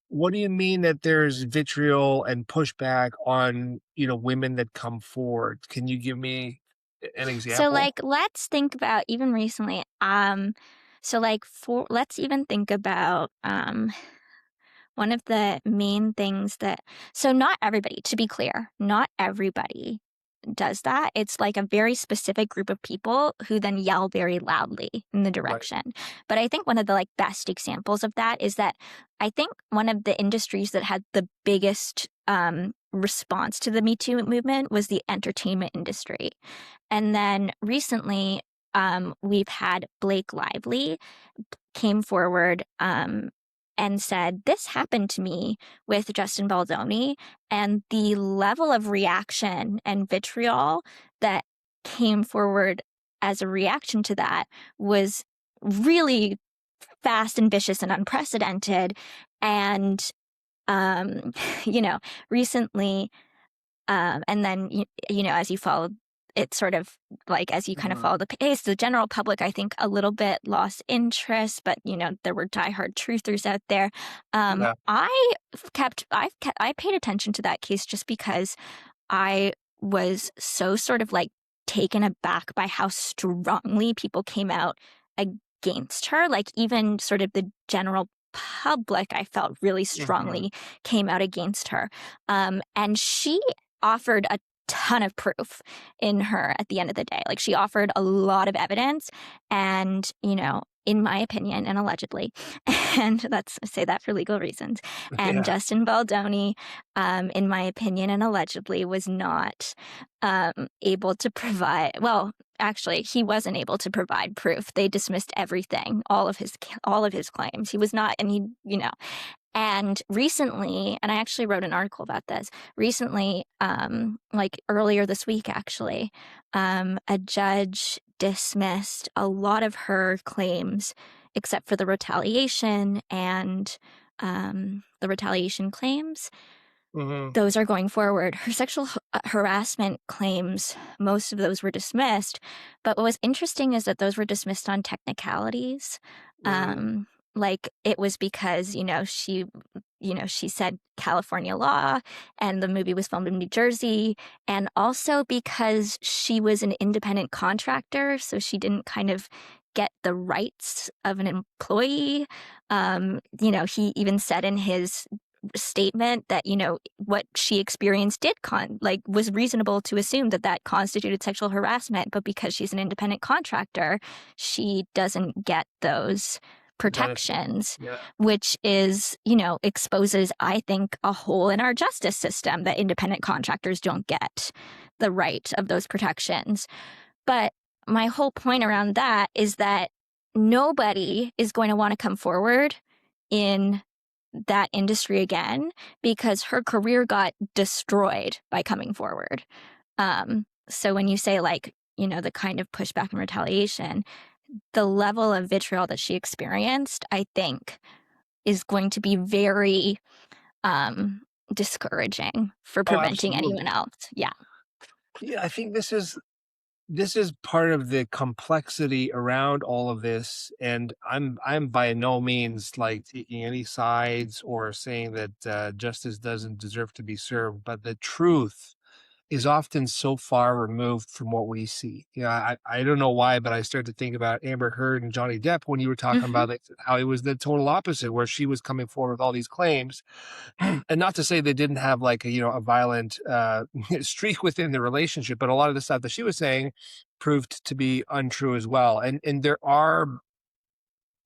what do you mean that there's vitriol and pushback on, women that come forward? Can you give me an So example? like let's think about even recently. So like for let's even think about one of the main things that, so not everybody, to be clear, not everybody does that. It's like a very specific group of people who then yell very loudly in the Right. direction. But I think one of the like best examples of that is that I think one of the industries that had the biggest response to the Me Too movement was the entertainment industry. And then recently, we've had Blake Lively came forward and said, this happened to me with Justin Baldoni. And the level of reaction and vitriol that came forward as a reaction to that was really fast and vicious and unprecedented. And, um, you know, recently, and then, as you followed it sort of like as you kind of Mhm. follow the pace, the general public, I think, a little bit lost interest, but there were diehard truthers out there. Yeah. I paid attention to that case just because I was so sort of like taken aback by how strongly people came out against her, like even sort of the general public, I felt really Mhm. strongly came out against her. And she offered a ton of proof in her at the end of the day. Like, she offered a lot of evidence, and, in my opinion, and allegedly, and that's I say that for legal reasons. And Yeah. Justin Baldoni, in my opinion, and allegedly, was not able to provide. Well, actually, he wasn't able to provide proof. They dismissed everything, all of his claims. He was not, and and recently, and I actually wrote an article about this recently, like earlier this week, actually, a judge dismissed a lot of her claims, except for the retaliation and the retaliation claims. Mhm. Those are going forward. Her sexual harassment claims, most of those were dismissed. But what was interesting is that those were dismissed on technicalities. Mm. Like, it was because, she said California law, and the movie was filmed in New Jersey, and also because she was an independent contractor, so she didn't kind of get the rights of an employee. He even said in his statement that, what she experienced was reasonable to assume that that constituted sexual harassment, but because she's an independent contractor, she doesn't get those Benefit. protections, Yeah. which is, exposes, I think, a hole in our justice system, that independent contractors don't get the right of those protections. But my whole point around that is that nobody is going to want to come forward in that industry again, because her career got destroyed by coming forward. So when you say, like, the kind of pushback and retaliation, the level of vitriol that she experienced, I think, is going to be very um, discouraging for Oh, preventing anyone absolutely. else. Yeah. Yeah, I think this is part of the complexity around all of this, and I'm by no means like taking any sides or saying that justice doesn't deserve to be served, but the truth is often so far removed from what we see. I don't know why, but I started to think about Amber Heard and Johnny Depp when you were talking Hmm. about, like, how it was the total opposite, where she was coming forward with all these claims. And not to say they didn't have, like, a violent streak within the relationship, but a lot of the stuff that she was saying proved to be untrue as well. And there are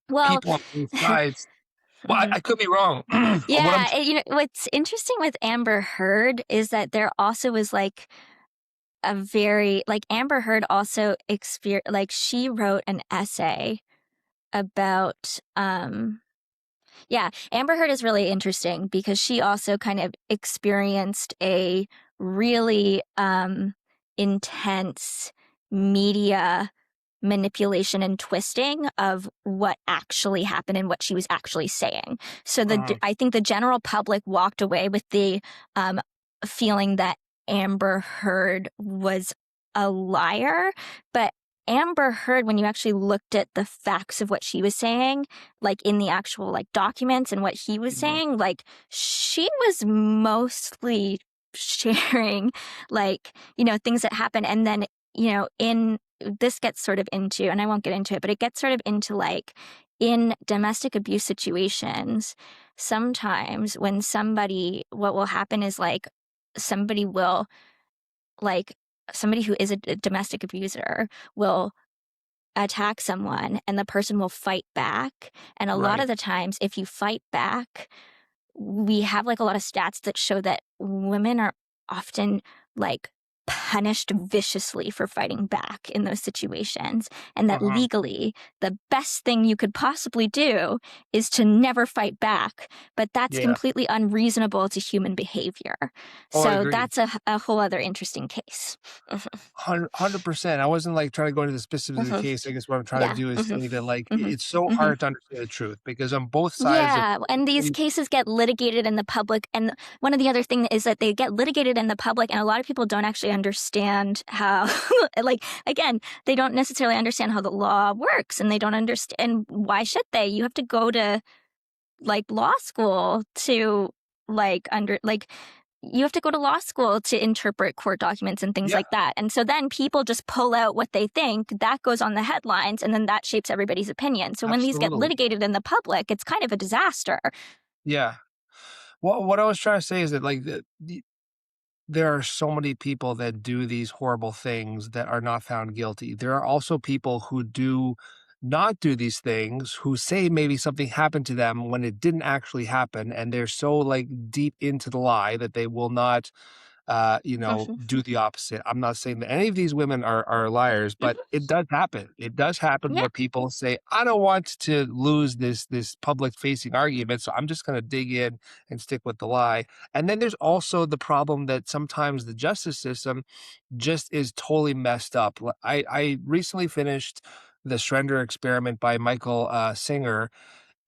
Well, people on both sides. Well, I, mhm. I could be wrong. What I'm Yeah. What's interesting with Amber Heard is that there also is, like, a very, like, Amber Heard also like, she wrote an essay about, yeah, Amber Heard is really interesting because she also kind of experienced a really intense media manipulation and twisting of what actually happened and what she was actually saying. So Mhm. I think the general public walked away with the um, feeling that Amber Heard was a liar, but Amber Heard, when you actually looked at the facts of what she was saying, like in the actual, like, documents and what he was Mhm. saying, like, she was mostly sharing, like, things that happened. And then, in this gets sort of into, and I won't get into it, but it gets sort of into, like, in domestic abuse situations, sometimes what will happen is, like, somebody will, like, somebody who is a domestic abuser will attack someone, and the person will fight back. And a lot of Right. the times, if you fight back, we have, like, a lot of stats that show that women are often, like, punished viciously for fighting back in those situations, and that Uh-huh. legally the best thing you could possibly do is to never fight back, but that's Yeah. completely unreasonable to human behavior. Oh, I So agree. that's a whole other interesting case. Mhm, 100%. I wasn't, like, trying to go into the specifics of the mhm. case. I guess what I'm trying to Yeah. do is Mhm, say that, like, mhm, it's so mhm. hard to understand the truth because on both sides of Yeah, and these cases get litigated in the public, and one of the other thing is that they get litigated in the public, and a lot of people don't actually understand how, like, again, they don't necessarily understand how the law works, and they don't understand, why should they? You have to go to, like, law school to, like, you have to go to law school to interpret court documents and things Yeah, like that. And so then people just pull out what they think, that goes on the headlines, and then that shapes everybody's opinion. So when these get absolutely. litigated in the public, it's kind of a disaster. Yeah. Well, what I was trying to say is that, like, there are so many people that do these horrible things that are not found guilty. There are also people who do not do these things, who say maybe something happened to them when it didn't actually happen, and they're so, like, deep into the lie that they will not Mhm. do the opposite. I'm not saying that any of these women are liars, but Mhm. it does happen. It does happen Yeah. where people say, "I don't want to lose this public facing argument, so I'm just going to dig in and stick with the lie." And then there's also the problem that sometimes the justice system just is totally messed up. I recently finished the Surrender Experiment by Michael Singer,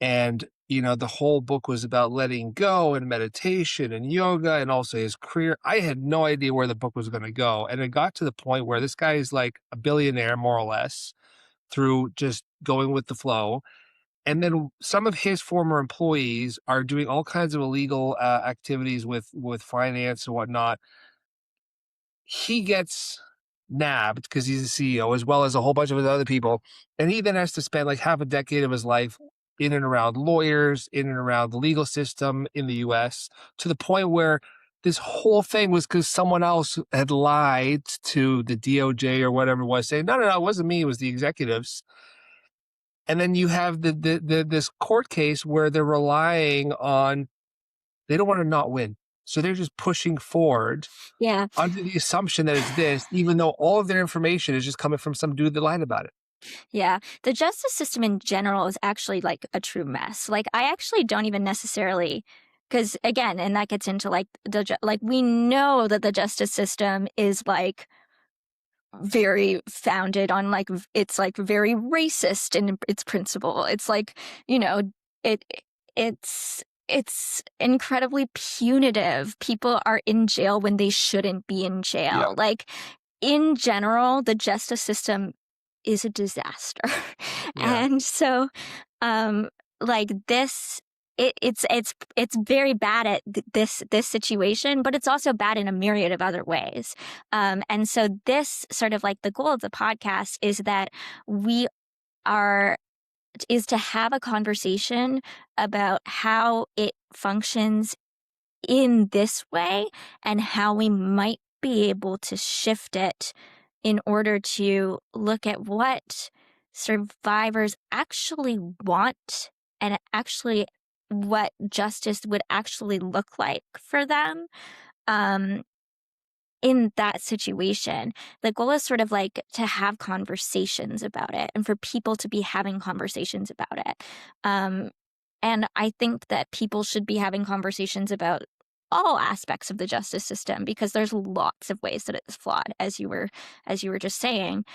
and, the whole book was about letting go and meditation and yoga and also his career. I had no idea where the book was going to go. And it got to the point where this guy is like a billionaire, more or less, through just going with the flow. And then some of his former employees are doing all kinds of illegal activities with finance and whatnot. He gets nabbed because he's a CEO as well as a whole bunch of his other people, and he then has to spend, like, half a decade of his life in and around lawyers, in and around the legal system in the US, to the point where this whole thing was because someone else had lied to the DOJ or whatever it was, saying, "No, no, no, it wasn't me, it was the executives." And then you have this court case where they're relying on they don't wanna not win, so they're just pushing forward Yeah. under the assumption that it's this, even though all of their information is just coming from some dude that lied about it. Yeah. The justice system in general is actually like a true mess. Like, I actually don't even necessarily, because again, and that gets into like like we know that the justice system is like very founded on like it's like very racist in its principle. It's like, you know, it it's incredibly punitive. People are in jail when they shouldn't be in Yeah, jail. Like, in general, the justice system is a disaster. yeah, And so like this it's very bad at this situation, but it's also bad in a myriad of other ways. And so this sort of like the goal of the podcast is that we are is to have a conversation about how it functions in this way and how we might be able to shift it in order to look at what survivors actually want and actually what justice would actually look like for them um, in that situation. The goal is sort of like to have conversations about it and for people to be having conversations about it. Um, and I think that people should be having conversations about all aspects of the justice system because there's lots of ways that it's flawed, as you were just saying.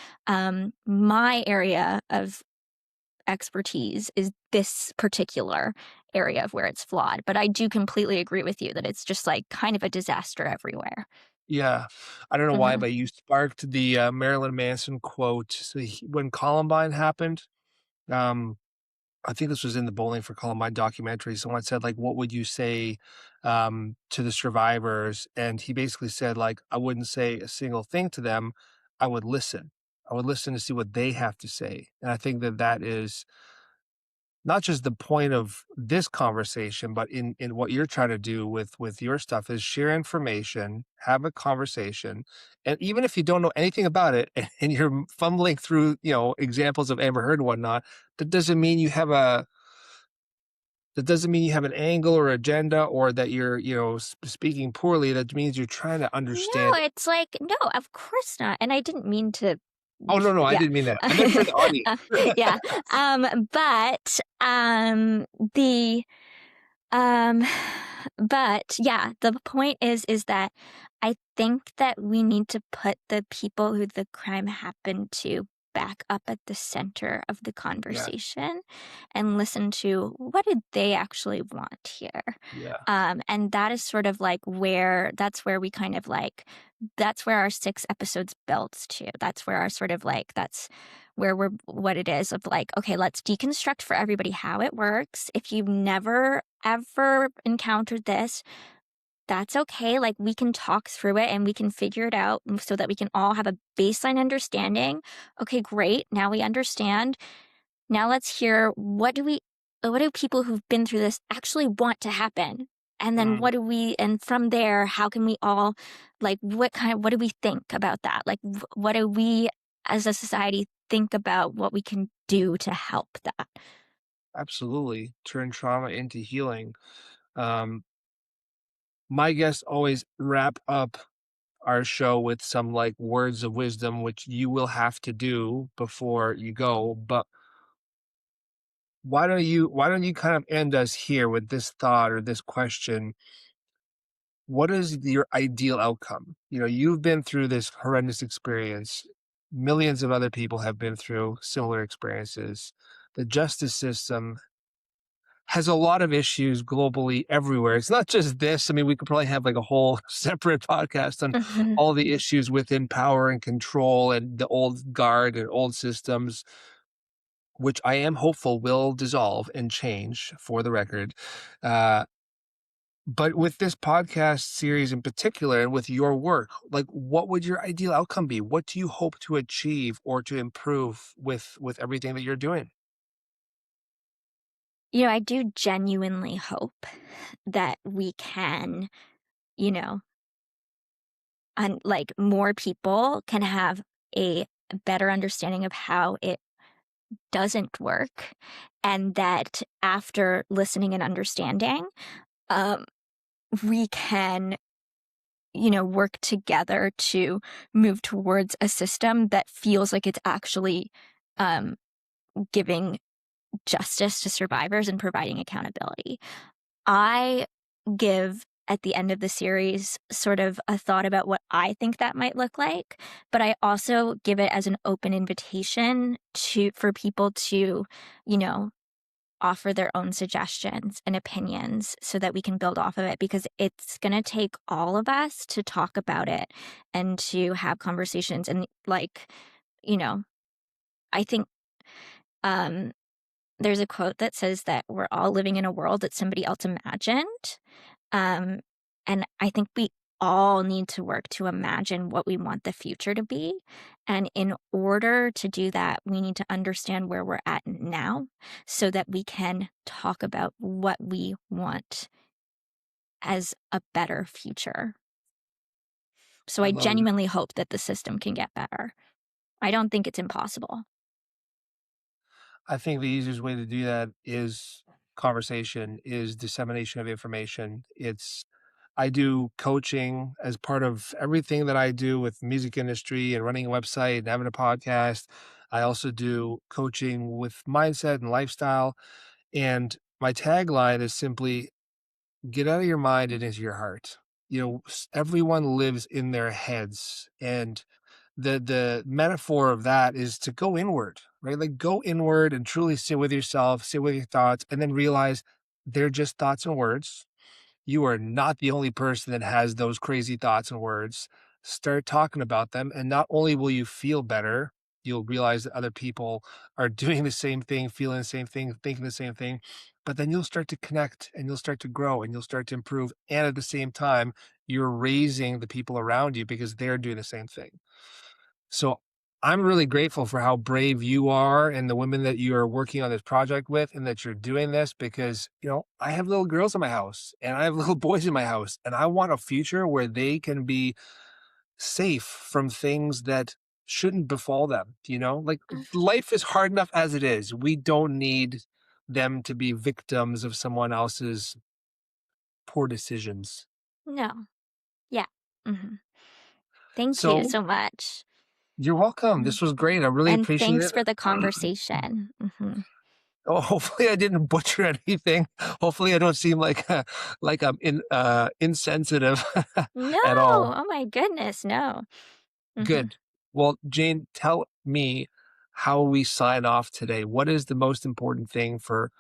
My area of expertise is this particular area of where it's flawed, but I do completely agree with you that it's just like kind of a disaster everywhere. yeah. I don't know why, Hmm. but you sparked the, Marilyn Manson quote. So when Columbine happened, um, I think this was in the Bowling for Columbine documentary. Someone said, like, "What would you say, to the survivors?" And he basically said, like, "I wouldn't say a single thing to them. I would listen. I would listen to see what they have to say." And I think that that is not just the point of this conversation, but in what you're trying to do with your stuff is share information, have a conversation, and even if you don't know anything about it and you're fumbling through, examples of Amber Heard and whatnot, that doesn't mean you have a that doesn't mean you have an angle or agenda or that you're, speaking poorly. That means you're trying to No, understand. it's like, no, of course not. And I didn't mean to. Oh, no, no, I Yeah. didn't mean that. I meant for the audience. Yeah. But the Um, but yeah, the point is that I think that we need to put the people who the crime happened to back up at the center of the Yeah, conversation and listen to what did they actually want here. yeah, And that is sort of like where that's where we kind of like that's where our 6 episodes built to. That's where our sort of like that's where we're what it is of like, okay, let's deconstruct for everybody how it works. If you've never ever encountered this, that's okay. Like, we can talk through it and we can figure it out so that we can all have a baseline understanding. Okay, great. Now we understand. Now let's hear what do people who've been through this actually want to happen? And then Mm, and from there, how can we all, like, what do we think about that? Like, what do we as a society think about what we can do to help that? absolutely. Turn trauma into healing. Um, my guests always wrap up our show with some like words of wisdom, which you will have to do before you go. But why don't you kind of end us here with this thought or this question? What is your ideal outcome? You know, you've been through this horrendous experience. Millions of other people have been through similar experiences. The justice system has a lot of issues globally everywhere. It's not just this. I mean, we could probably have like a whole separate podcast on Mhm. all the issues within power and control and the old guard and old systems, which I am hopeful will dissolve and change for the record. Uh, but with this podcast series in particular and with your work, like what would your ideal outcome be? What do you hope to achieve or to improve with everything that you're doing? I do genuinely hope that we can, you know, like, more people can have a better understanding of how it doesn't work, and that after listening and understanding, um, we can, work together to move towards a system that feels like it's actually um, giving justice to survivors and providing accountability. I give at the end of the series sort of a thought about what I think that might look like, but I also give it as an open invitation for people to, you know, offer their own suggestions and opinions so that we can build off of it, because it's going to take all of us to talk about it and to have conversations. And, like, you know, I think um there's a quote that says that we're all living in a world that somebody else imagined. Um, and I think we all need to work to imagine what we want the future to be. And in order to do that, we need to understand where we're at now so that we can talk about what we want as a better future. So I I love it. genuinely hope that the system can get better. I don't think it's impossible. I think the easiest way to do that is conversation, is dissemination of information. I do coaching as part of everything that I do with music industry and running a website and having a podcast. I also do coaching with mindset and lifestyle. And my tagline is simply get out of your mind and into your heart. You know, everyone lives in their heads. And the metaphor of that is to go inward, right? Like go inward and truly sit with yourself, sit with your thoughts, and then realize they're just thoughts and words. You are not the only person that has those crazy thoughts and words. Start talking about them. And not only will you feel better, you'll realize that other people are doing the same thing, feeling the same thing, thinking the same thing. But then you'll start to connect and you'll start to grow and you'll start to improve. And at the same time, you're raising the people around you because they're doing the same thing. So I'm really grateful for how brave you are and the women that you are working on this project with and that you're doing this because, you know, I have little girls in my house and I have little boys in my house and I want a future where they can be safe from things that shouldn't befall them, you know? Like life is hard enough as it is. We don't need them to be victims of someone else's poor decisions. No. Yeah. hmm Thank you So so much. you're welcome. Mhm. This was great. I really And appreciate thanks it. for the conversation. Oh, hopefully I didn't butcher anything. Hopefully I don't seem like I'm insensitive No, at all. oh my goodness, no. Mhm. Good. Well, Jane, tell me how we sign off today. What is the most important thing for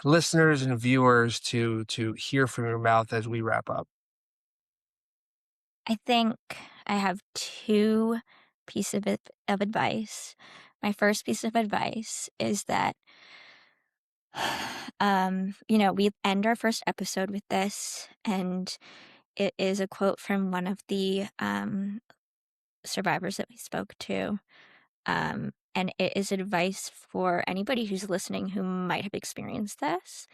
listeners and viewers to hear from your mouth as we wrap up? I think I have 2 pieces of advice. My first piece of advice is that We end our first episode with this, and it is a quote from one of the survivors that we spoke to. And it is advice for anybody who's listening who might have experienced this.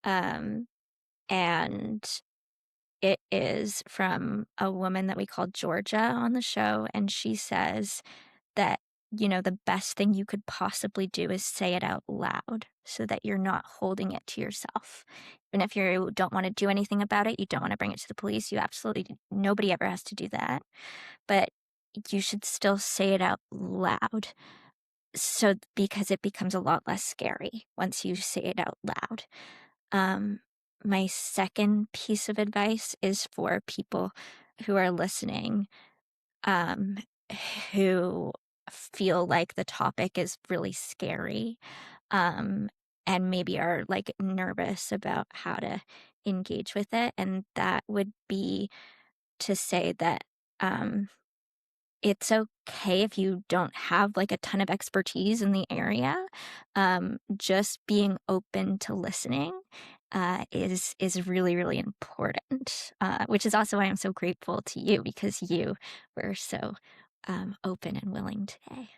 Um, and it is from a woman that we called Georgia on the show. And she says that, the best thing you could possibly do is say it out loud so that you're not holding it to yourself. And if you don't want to do anything about it, you don't want to bring it to the police, nobody ever has to do that. But you should still say it out loud. So, because it becomes a lot less scary once you say it out loud. Um, my second piece of advice is for people who are listening, um, who feel like the topic is really scary, um, and maybe are like nervous about how to engage with it. And that would be to say that, it's okay if you don't have like a ton of expertise in the area. Just being open to listening is really, really important, which is also why I'm so grateful to you because you were so open and willing today.